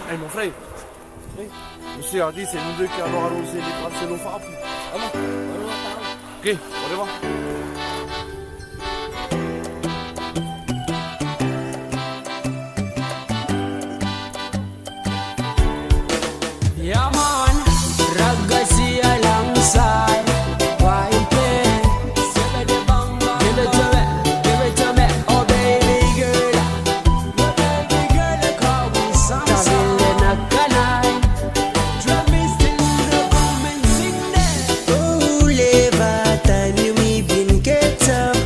Eh mon frère, monsieur a dit c'est nous deux qui allons arroser les parcelles au phare. Ama, baru tahu. Ok, on va voir. Yeah man, ragazzi alongside. Wine play, give it to me, oh baby girl. Oh baby girl, call me something. Taville na canai, drum me still the boom and sing that. Oh, live time you me been get up.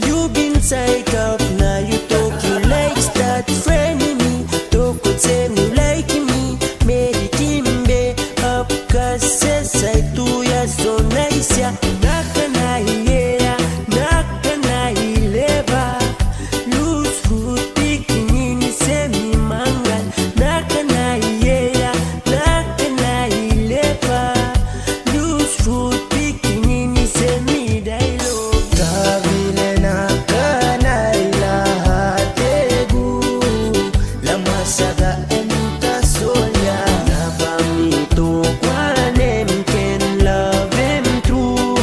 You been tied up, now you talk you like that friend me. Talk tell me like me, made it timbe up, cause says I do ya so nice ya. Nakana yeah, nakana ileva. Loose food picking in semi mangal. Nakana yeah, nakana ileva. Loose food picking in semi dialogue. Kabile nakana ilahategu. Lamasaga enta soya. Nabamito kwanem ken love him true.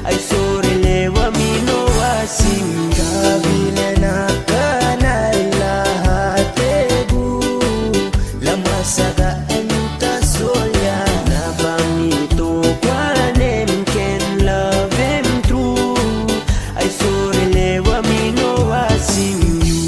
I saw relewa mino wasim. Kabile nakana ilahategu. Lamasaga enta soya. Nabamito kwanem ken love him true. I saw relewa mino wasim you.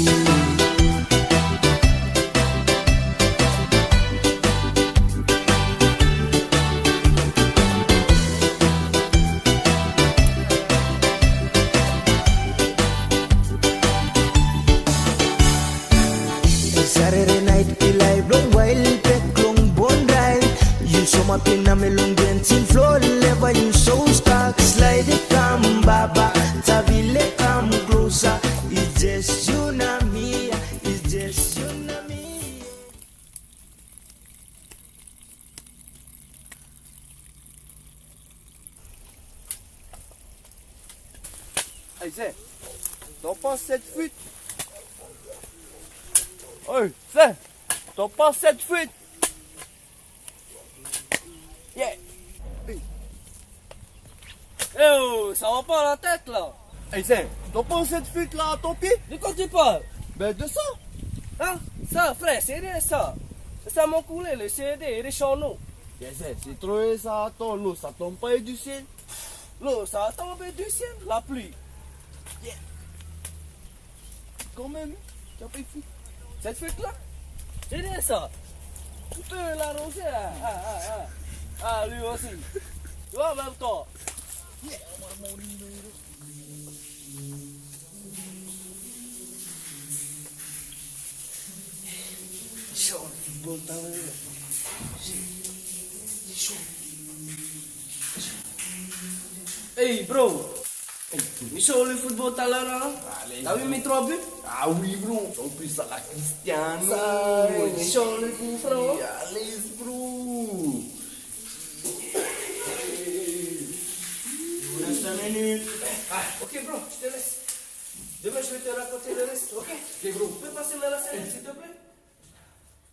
Saturday night pilay blong while pek long bon ride. You saw my pin na me long dancing floor lever you so stuck slide it come baba tabile come closer. It's just you na me, it's just you na me. Hey Zé, t'en penses cette fuite? Hey Zé, t'en penses cette fuite? Yeah. Eh oh, ça va pas la tête là. Hey Zé, t'en penses cette fuite là à ton pied? De quoi tu parles? Ben de ça. Hein? Ça, frère, c'est rien ça. Ça m'a coulé le CD et les chansons. Yes, c'est trop ça attend, l'eau ça tombe pas du ciel. L'eau, ça a tombé du ciel, la pluie. Quand même, tu as pas fou. Cette fuite-là, c'est rien ça. Tu peux l'arroser là. Ah, lui aussi. Tu vois, en même temps. Hey bro, il chaud le football tout à l'heure là? T'as vu mes 3 buts? Ah oui, bro. En plus, ça la Cristiano. Ça, il chaud le coup franc. Allez, bro. Il reste 5 minutes. Ah, ok bro, je te laisse. Demain je vais te raconter le reste, ok? Ok, bro. Tu peux passer dans la scène s'il te plaît?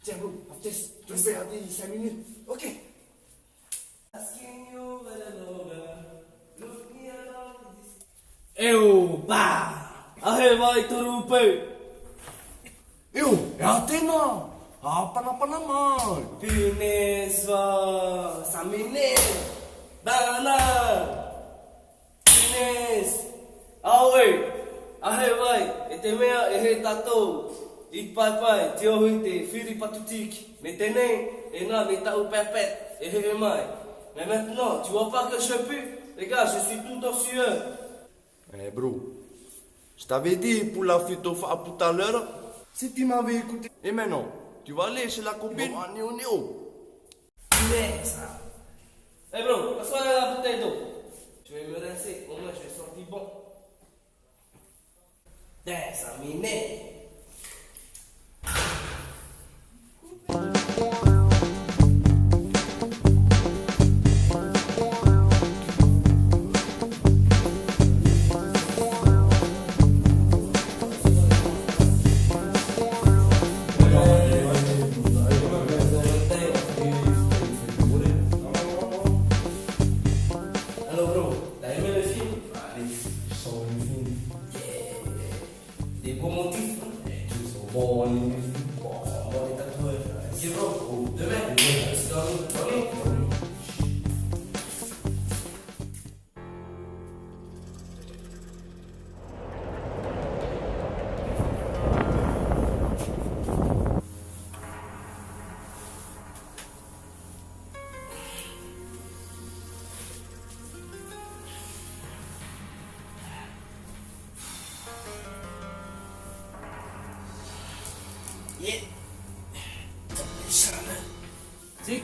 Tiens, bro, Aptes, tu peux regarder 5 minutes. Ok. Eu, bah! Ahel vai turupe! Eu, é a Atena. Apa naman. Pines va samine! Danan! Pines! Awe! Ahel vai! Ete mea ehe tato! Ik pai pai, tio huite, firi patoutique. Maintenant, et là, mais t'as au pépette. Et mai. Mais maintenant, tu vois pas que je pue? Les gars, je suis tout en sueur. Eh, bro. Je t'avais dit pour la fuite au phare tout à l'heure. Si tu m'avais écouté. Et maintenant, tu vas aller chez la copine. Néo. Punaise! Eh bro, passe-moi la bouteille d'eau. Je vais me rincer, au moins je vais sortir bon. Ça m'énerve.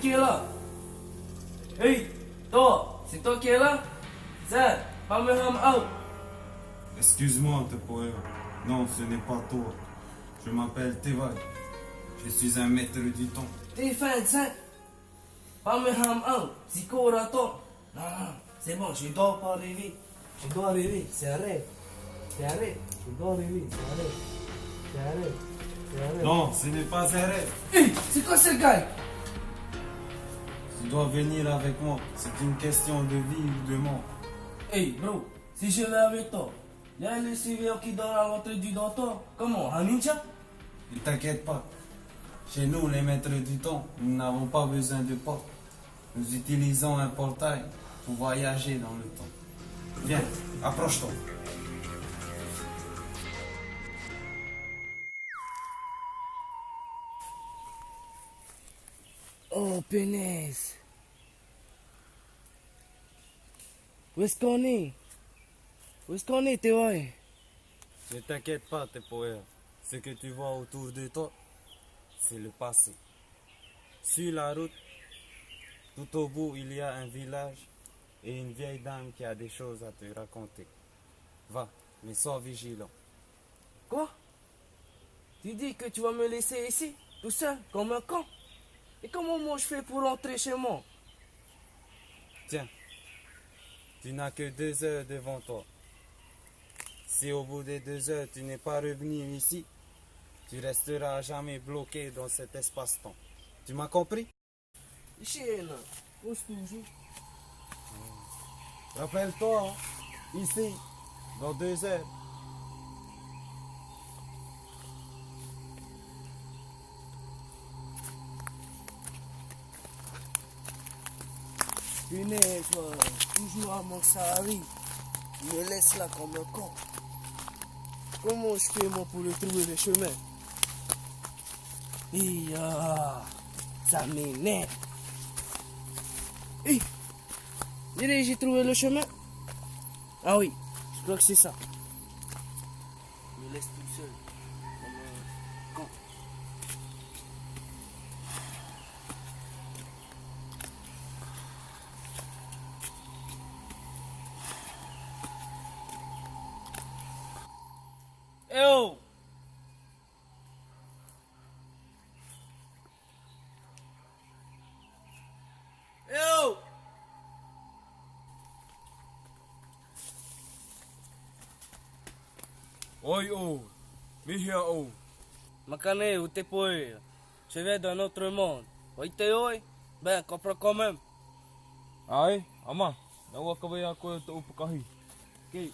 qui est là? Hey, toi, c'est toi qui es là? Zed, Palmerham out. Excuse-moi, te poème. Non, ce n'est pas toi. Je m'appelle Teval. Je suis un maître du temps. T'es fin, Zed. Palmerham out. Zico Raton. Non, non, c'est bon, je dois pas rêver. Je dois rêver, c'est un rêve. C'est un rêve. Je dois rêver, c'est un rêve. C'est un rêve. C'est un rêve. Non, ce n'est pas un rêve. Hey, c'est quoi ce gars? Tu dois venir avec moi. C'est une question de vie ou de mort. Hey, bro, si je vais avec toi, il y a le surveillant qui dort à l'entrée du dortoir. Comment, un ninja? Ne t'inquiète pas. Chez nous, les maîtres du temps, nous n'avons pas besoin de porte. Nous utilisons un portail pour voyager dans le temps. Viens, approche-toi. Oh, punaise. Où est-ce qu'on est? Où est-ce qu'on est, Théo? Ne t'inquiète pas, tes poètes. Ce que tu vois autour de toi, c'est le passé. Sur la route, tout au bout, il y a un village et une vieille dame qui a des choses à te raconter. Va, mais sois vigilant. Quoi? Tu dis que tu vas me laisser ici, tout seul, comme un con? Et comment moi je fais pour rentrer chez moi? Tiens, tu n'as que 2 heures devant toi. Si au bout des 2 heures, tu n'es pas revenu ici, tu resteras à jamais bloqué dans cet espace-temps. Tu m'as compris? Chienne, où est-ce que je... Rappelle-toi, hein, ici, dans 2 heures. Punaise, toujours à mon arrive. Il me laisse là comme un con. Comment je fais moi pour le trouver le chemin? Ça m'énerve. J'ai trouvé le chemin. Ah oui, je crois que c'est ça. Il me laisse tout seul. Comme un con. Eh oh! Eh oh! Oi, oh, Mihia, oh. Makane, où t'es pour? Je viens d'un autre monde. Oui, t'es oi? Ben, comprends quand même. Ai, ama, nawa ka ba ako ito upakahi? Ok.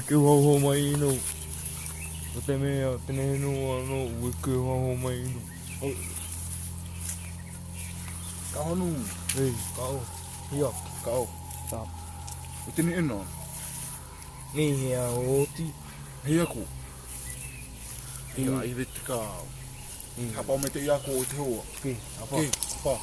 Ke ho mai no. O te mea tene no ano ke ho mai no. Kahonu, Kau. iya, kau. Tap. Ito ni ino, Ni hea oti. hei aku. Ia, i rete kau. Hapa o me te iako o te hoa. Ke, apa? Ke, pa.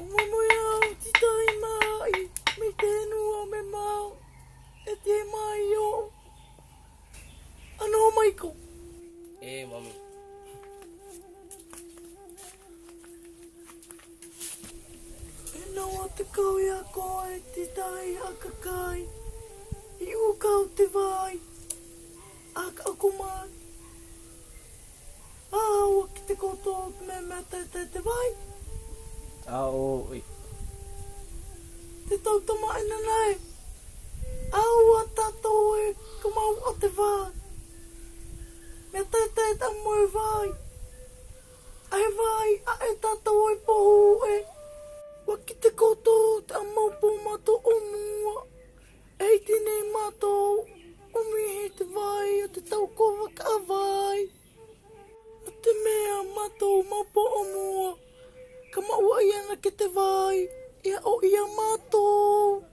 Mamoyao, titai mai, me tenua me mau, e te mai o. Ano maiko? Mami. E nawa te kau ia koe, titai akakai, I ukau te vai, aka aku mai. Awa ki te koto me mea te vai. Oi. Te tautama ina nei. Aua tātou e kamau o te vai. Mea te moe vai. Ai vai, a e tātou e pohu e. Wa ki te koto te amau po mato o mua. Ei tēnei mātou, o mihi te vai o te tau kova ka vai. No te mea mātou maupo o mua, ka maua i ana ki te vai, ia o ia mātou.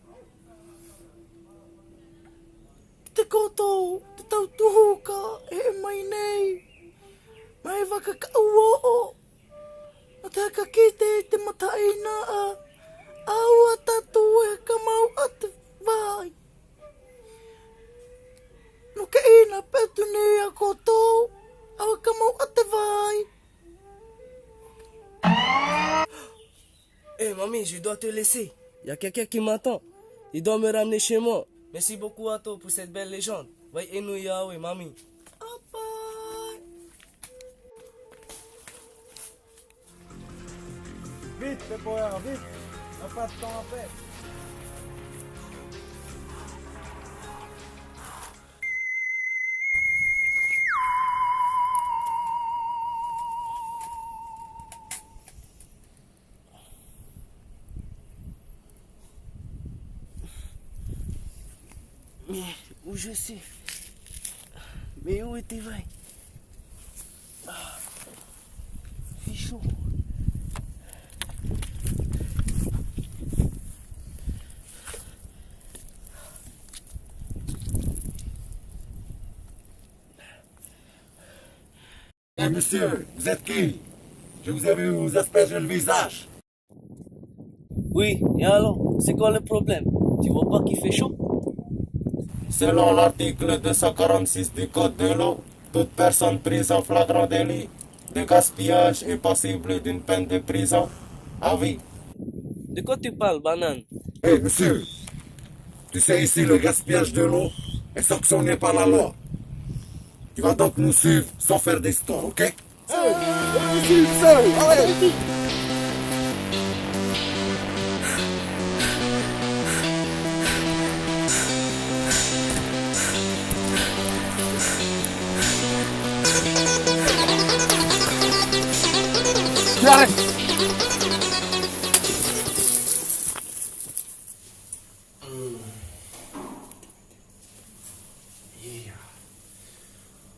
Ki te kotou, te tau tuhuka, e mai nei, mai waka ka uo. No te haka kite te mata e naa, aua tātou e ka mau a te vai. No ke ina petu nei a kotou, awa ka mau a te vai. Mamie, je dois te laisser. Il y a quelqu'un qui m'attend. Il doit me ramener chez moi. Merci beaucoup à toi pour cette belle légende. Vai enu yawe, mamie. Apai. Vite, fais power, vite. On n'a pas de temps à perdre. Mais où je suis? Mais où était vrai? C'est chaud. Eh monsieur, vous êtes qui? Je vous ai vu vous asperger le visage. Oui, et alors? C'est quoi le problème? Tu vois pas qu'il fait chaud? Selon l'article 246 du Code de l'eau, toute personne prise en flagrant délit de gaspillage est passible d'une peine de prison à vie. De quoi tu parles, banane? Eh monsieur, tu sais ici le gaspillage de l'eau est sanctionné par la loi. Tu vas donc nous suivre sans faire d'histoire, ok?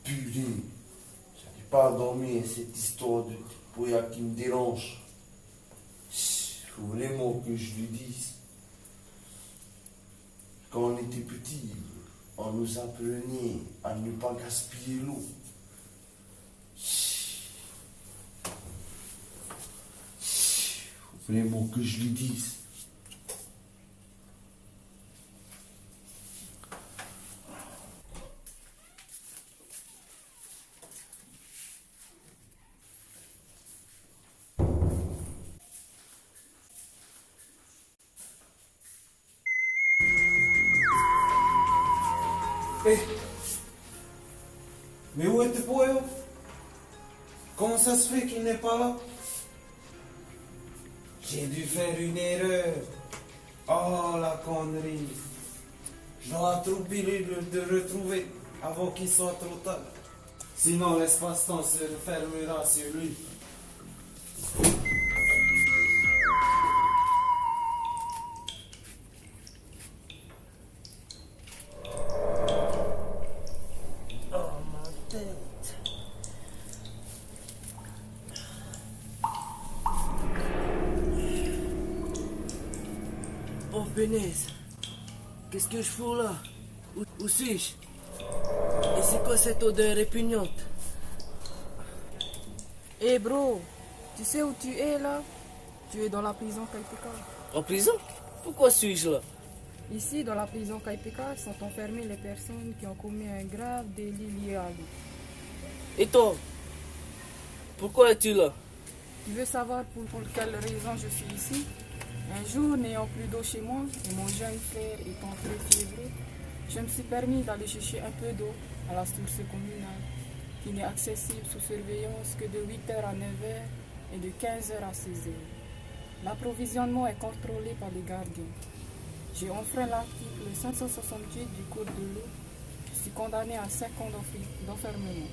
Putain, j'arrive pas à dormir, cette histoire de Poya qui me dérange. Faut vraiment que je lui dise. Quand on était petit, on nous apprenait à ne pas gaspiller l'eau. Faut vraiment que je lui dise. Mais où était Poyo? Comment ça se fait qu'il n'est pas là? J'ai dû faire une erreur. Oh la connerie. Je dois trop bien de le retrouver avant qu'il soit trop tard. Sinon l'espace-temps se refermera sur lui. Oh, punaise. Qu'est-ce que je fous là? Où suis-je? Et c'est quoi cette odeur répugnante? Eh bro, tu sais où tu es là? Tu es dans la prison Kaipeka. En prison? Pourquoi suis-je là? Ici, dans la prison Kaipeka, sont enfermées les personnes qui ont commis un grave délit lié à l'eau. Et toi? Pourquoi es-tu là? Tu veux savoir pour quelle raison je suis ici? Un jour, n'ayant plus d'eau chez moi et mon jeune frère étant très fiévreux, je me suis permis d'aller chercher un peu d'eau à la source communale, qui n'est accessible sous surveillance que de 8h à 9h et de 15h à 16h. L'approvisionnement est contrôlé par les gardiens. J'ai enfreint l'article 568 du Code de l'eau. Je suis condamné à 5 ans d'enfermement.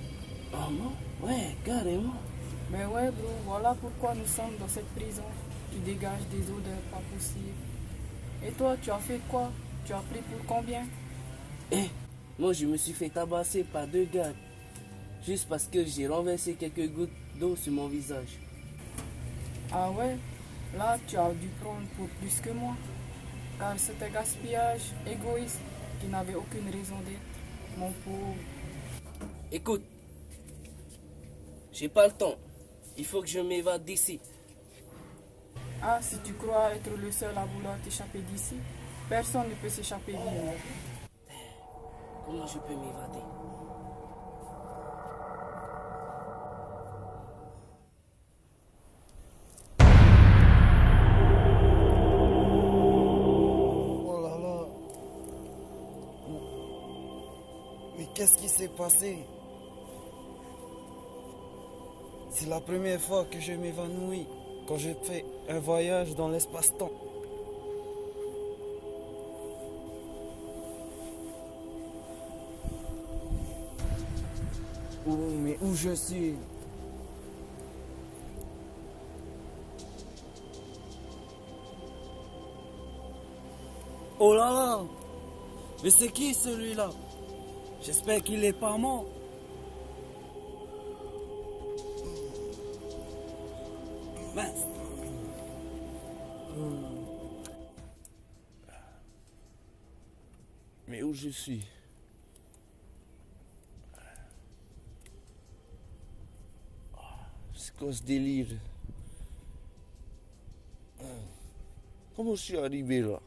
Oh non? Ouais, carrément. Mais ouais, bro, voilà pourquoi nous sommes dans cette prison qui dégage des odeurs pas possibles. Et toi, tu as fait quoi? Tu as pris pour combien? Moi, je me suis fait tabasser par 2 gars. Juste parce que j'ai renversé quelques gouttes d'eau sur mon visage. Ah ouais? Là, tu as dû prendre pour plus que moi. Car c'était gaspillage égoïste qui n'avait aucune raison d'être, mon pauvre. Écoute, j'ai pas le temps. Il faut que je m'évade d'ici. Ah, si tu crois être le seul à vouloir t'échapper d'ici, personne ne peut s'échapper vivant. Comment je peux m'évader? Oh là là. Mais qu'est-ce qui s'est passé? C'est la première fois que je m'évanouis quand je fais un voyage dans l'espace-temps. Oh, mais où je suis? Oh là là! Mais c'est qui celui-là? J'espère qu'il est pas mort. Mince. Mais où je suis? C'est quoi ce délire? Comment je suis arrivé là?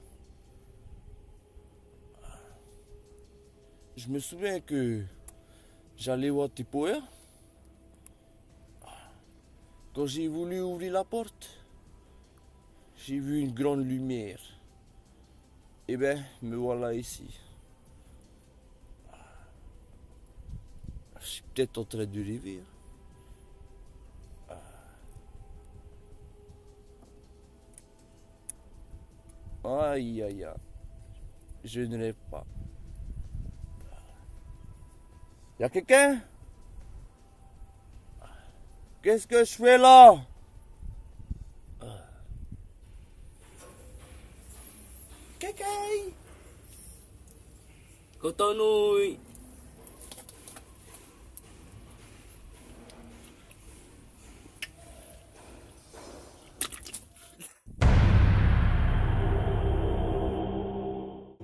Je me souviens que j'allais voir Tipoer. Quand j'ai voulu ouvrir la porte, j'ai vu une grande lumière. Eh ben, me voilà ici. Je suis peut-être en train de rêver. Aïe, aïe, aïe. Je ne rêve pas. Y a quelqu'un? Qu'est-ce que je fais là? Quelqu'un? Cotonouille.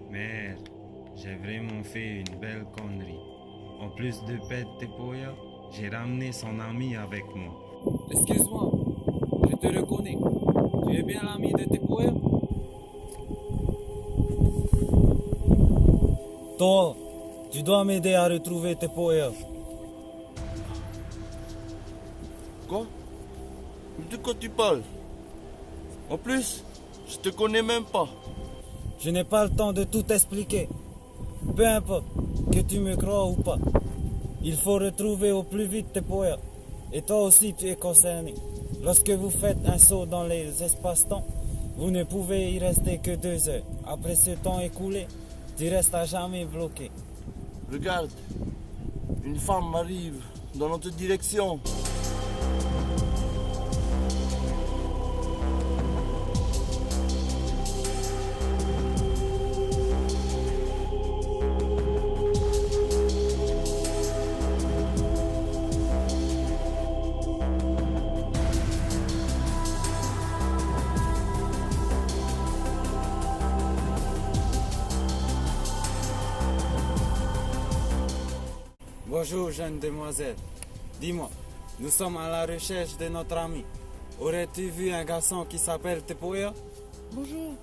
Merde, j'ai vraiment fait une belle connerie. En plus de Pet Tepoya, j'ai ramené son ami avec moi. Excuse-moi, je te reconnais. Tu es bien l'ami de Tepoya? Toi, tu dois m'aider à retrouver Tepoya. Quoi? De quoi tu parles? En plus, je te connais même pas. Je n'ai pas le temps de tout expliquer. Peu importe que tu me crois ou pas. Il faut retrouver au plus vite Tepoya. Et toi aussi tu es concerné. Lorsque vous faites un saut dans les espaces-temps, vous ne pouvez y rester que 2 heures. Après ce temps écoulé, tu restes à jamais bloqué. Regarde, une femme arrive dans notre direction. Bonjour jeune demoiselle. Dis-moi, nous sommes à la recherche de notre ami. Aurais-tu vu un garçon qui s'appelle Tepoya? Bonjour.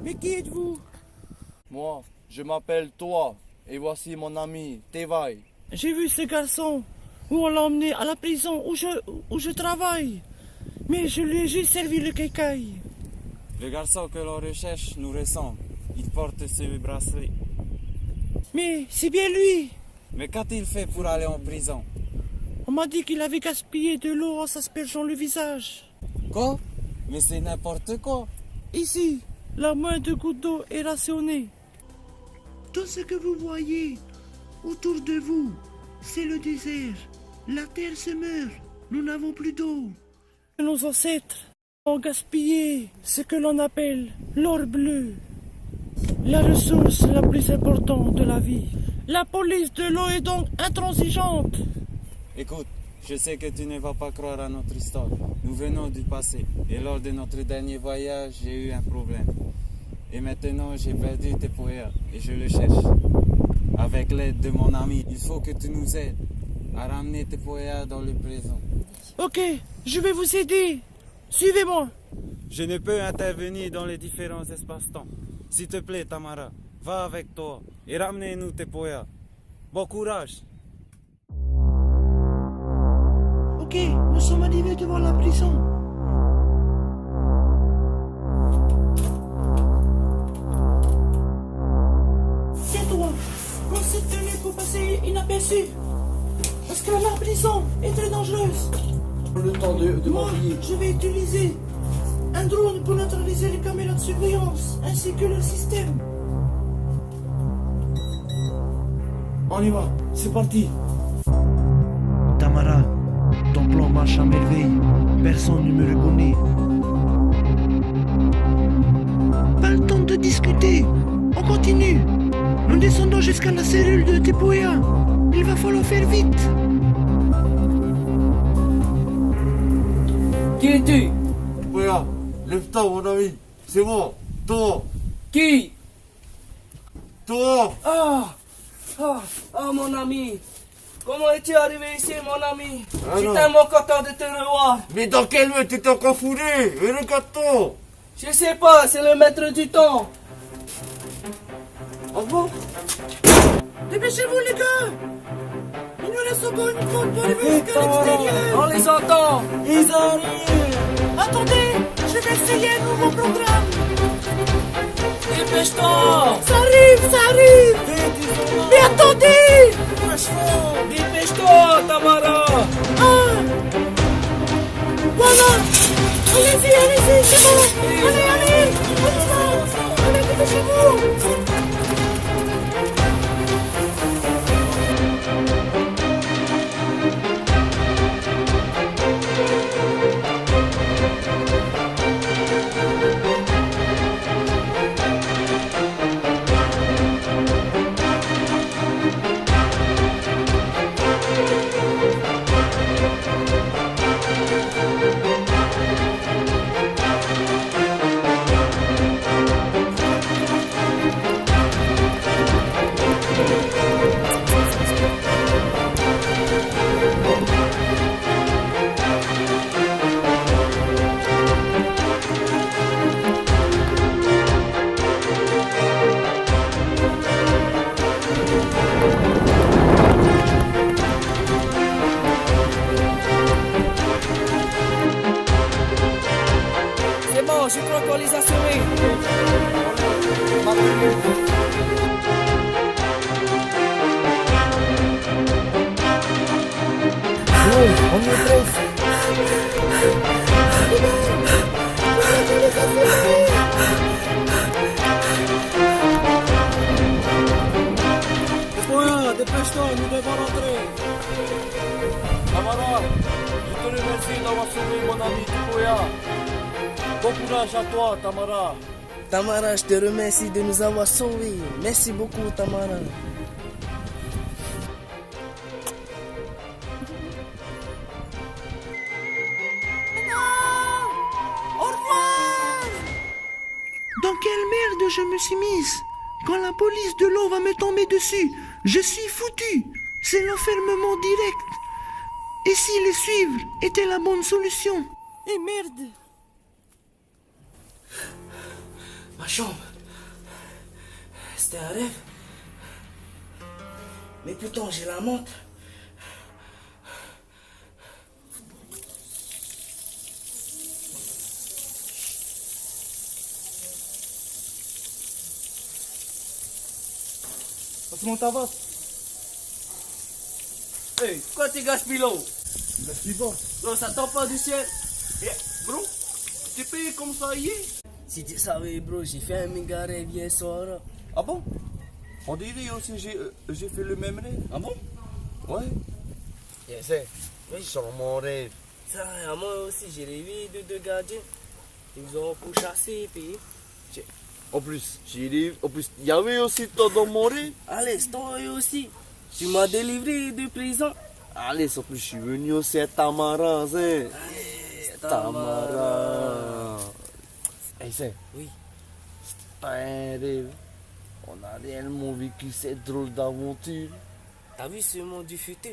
Mais qui êtes-vous? Moi, je m'appelle Toi, et voici mon ami, Tevai. J'ai vu ce garçon où on l'a emmené à la prison où je travaille. Mais je lui ai juste servi le cacaille. Le garçon que l'on recherche nous ressemble. Il porte ce bracelet. Mais c'est bien lui. Mais qu'a-t-il fait pour aller en prison? On m'a dit qu'il avait gaspillé de l'eau en s'aspergeant le visage. Quoi? Mais c'est n'importe quoi. Ici, la moindre goutte d'eau est rationnée. Tout ce que vous voyez autour de vous, c'est le désert. La terre se meurt. Nous n'avons plus d'eau. Nos ancêtres ont gaspillé ce que l'on appelle l'or bleu. La ressource la plus importante de la vie. La police de l'eau est donc intransigeante. Écoute, je sais que tu ne vas pas croire à notre histoire. Nous venons du passé. Et lors de notre dernier voyage, j'ai eu un problème. Et maintenant, j'ai perdu Tepoya et je le cherche. Avec l'aide de mon ami, il faut que tu nous aides à ramener Tepoya dans le présent. Ok, je vais vous aider. Suivez-moi. Je ne peux intervenir dans les différents espaces-temps. S'il te plaît, Tamara, va avec toi et ramenez-nous Tepoya. Bon courage. Ok, nous sommes arrivés devant la prison. Tais-toi. Prends cette tenue pour passer inaperçu. Parce que la prison est très dangereuse. Le temps de Moi, m'habiller. je vais utiliser un drone pour neutraliser les caméras de surveillance ainsi que le système. On y va, c'est parti. Tamara, ton plan marche à merveille. Personne ne me reconnaît. Pas le temps de discuter. On continue. Nous descendons jusqu'à la cellule de Tepoya. Il va falloir faire vite. Qui es-tu? Tepoya, lève-toi mon ami, c'est moi, Toi, Qui? Toi. Ah, mon ami. Comment es-tu arrivé ici, mon ami? Ah, Je non. t'aime content de te revoir. Mais dans quel lieu tu t'es encore foulé? Et regarde-toi. Je sais pas, c'est le maître du temps. Ah bon? Dépêchez-vous les gars. Il nous reste encore une fois pour arriver jusqu'à l'extérieur. On les entend. Ils arrivent. Attendez, je vais essayer un nouveau programme. Dépêche-toi. Ça arrive. Mais attendez. Dépêche-toi, Tamara. Voilà. Allez-y, c'est bon. Allez, on y va. Allez, dépêchez-vous. C'est bon, je crois qu'on les a sauvés. On y est presque. Tepoya, dépêche-toi, nous devons rentrer. Tamara, je te remercie d'avoir sauvé mon ami Tepoya. Bon courage à toi, Tamara. Tamara, je te remercie de nous avoir sauvés. Merci beaucoup, Tamara. Au revoir. Dans quelle merde je me suis mise? Quand la police de l'eau va me tomber dessus, je suis foutu. C'est l'enfermement direct. Et si les suivre était la bonne solution? Eh merde! Ma chambre. C'était un rêve. Mais putain, j'ai la montre. Passe-moi ta vase. Hey, quoi tu gaspilles l'eau? Gaspille pas. Non, ça tombe pas du ciel. Bro, t'es payé comme ça hier? Si tu savais, bro, j'ai fait un méga rêve hier soir. Ah bon? On dirait aussi j'ai fait le même rêve. Ah bon? Ouais. Yes. Oui. Sur mon rêve. Ça, moi aussi, j'ai rêvé de deux gardiens. Ils ont pourchassé, puis... En plus, il y avait aussi toi dans mon rêve. Allez, toi aussi. Tu m'as délivré de prison. Allez, en plus, je suis venu aussi à Tamara, hein. Allez, Tamara. Hey, c'est. Oui. C'était pas un rêve. On a réellement vécu cette drôle d'aventure. T'as vu ce monde du futur?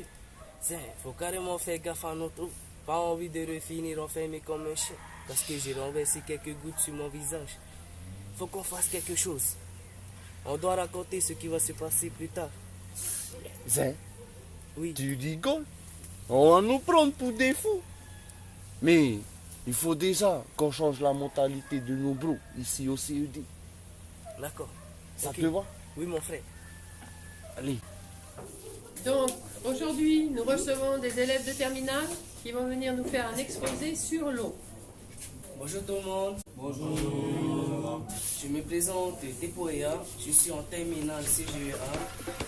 C'est, faut carrément faire gaffe à notre eau. Pas envie de refinir enfermé comme un chien. Parce que j'ai renversé quelques gouttes sur mon visage. Faut qu'on fasse quelque chose. On doit raconter ce qui va se passer plus tard. Zin, Oui. tu rigoles? On va nous prendre pour des fous. Mais il faut déjà qu'on change la mentalité de nos bros ici au CED. D'accord. Ça Ok. te va? Oui, mon frère. Allez. Donc, aujourd'hui, nous recevons des élèves de terminale qui vont venir nous faire un exposé sur l'eau. Bonjour tout le monde. Bonjour. Je me présente Tepoya, je suis en terminale CGA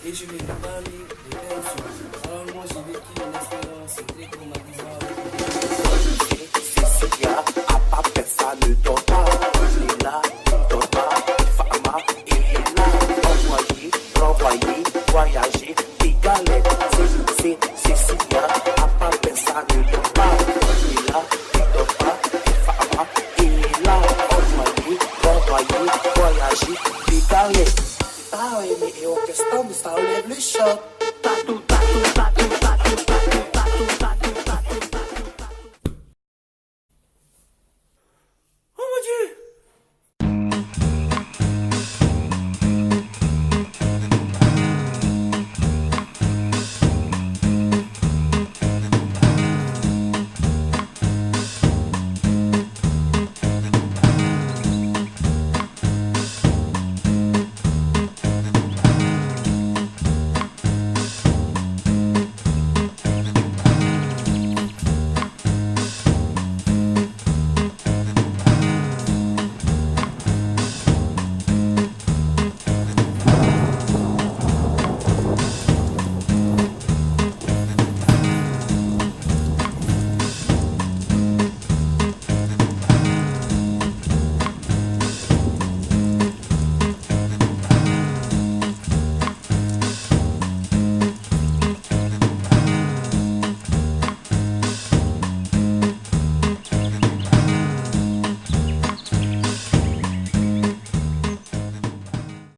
et je vais vous parler de telle chose. Alors moi j'ai vécu une expérience très traumatisante. Cécilia, à pas personne ne dort pas. Il est là, il dort pas. Fama, il est là. Envoyer, renvoyer, voyager, des galettes. C'est Cécilia, à pas personne ne dort pas. Il est là, il dort pas. Fama, il est là. Envoyer, renvoyer, voyager, des galettes. Ah oui, mais en question, ça enlève le choc.